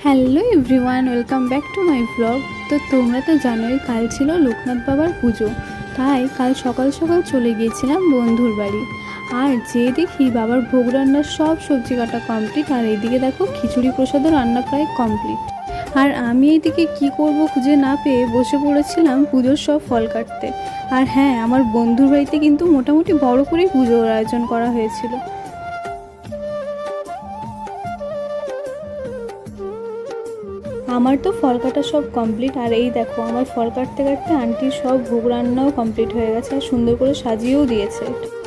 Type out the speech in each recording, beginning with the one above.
Hello everyone, welcome back to my blog. তো তোমরা তো জানোই কাল ছিল লোকনাথ বাবার পুজো, তাই কাল সকাল সকাল চলে গিয়েছিলাম বন্ধুর বাড়ি। আর যে দেখি বাবার ভোগ রান্নার সব সবজি কাটা কমপ্লিট, আর এইদিকে দেখো খিচুড়ি প্রসাদও রান্না প্রায় কমপ্লিট। আর আমি এইদিকে কি করব খুঁজে না পেয়ে বসে পড়েছিলাম পুজোর সব ফল কাটতে। আর হ্যাঁ, আমার বন্ধুর বাড়িতে কিন্তু মোটামুটি বড় করেই পুজোর আয়োজন করা হয়েছিল। আমার তো ফল কাটা সব কমপ্লিট, আর এই দেখো আমার ফল কাটতে কাটতে আন্টির সব ভোগ রান্নাও কমপ্লিট হয়ে গেছে, আর সুন্দর করে সাজিয়েও দিয়েছে।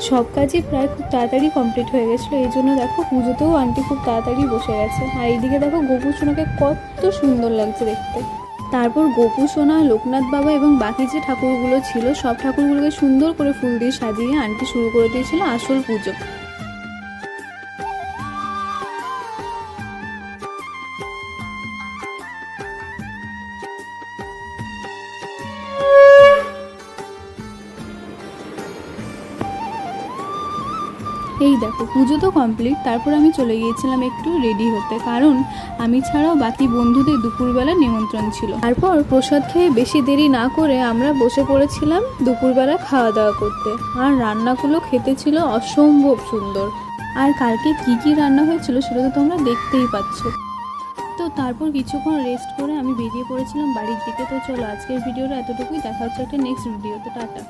সব কাজই প্রায় খুব তাড়াতাড়ি কমপ্লিট হয়ে গেছিলো, এই জন্য দেখো পুজোতেও আন্টি খুব তাড়াতাড়ি বসে গেছে। আর এইদিকে দেখো গোপু সোনাকে কত সুন্দর লাগছে দেখতে। তারপর গোপু সোনা, লোকনাথ বাবা এবং বাকি যে ঠাকুরগুলো ছিল সব ঠাকুরগুলোকে সুন্দর করে ফুল দিয়ে সাজিয়ে আন্টি শুরু করে দিয়েছিল আসল পুজো। এই দেখো পুজো তো কমপ্লিট, তারপর আমি চলে গিয়েছিলাম একটু রেডি হতে, কারণ আমি ছাড়াও বাকি বন্ধুদের দুপুরবেলা নিমন্ত্রণ ছিল। তারপর প্রসাদ খেয়ে বেশি দেরি না করে আমরা বসে পড়েছিলাম দুপুরবেলা খাওয়া দাওয়া করতে। আর রান্নাগুলো খেতে ছিল অসম্ভব সুন্দর। আর কালকে কি কি রান্না হয়েছিল সেটা তো তোমরা দেখতেই পাচ্ছ। তো তারপর কিছুক্ষণ রেস্ট করে আমি বেরিয়ে পড়েছিলাম বাড়ির দিকে। তো চলো আজকের ভিডিওটা এতটুকুই, দেখা হচ্ছে একটা নেক্সট ভিডিওতে। টাটা।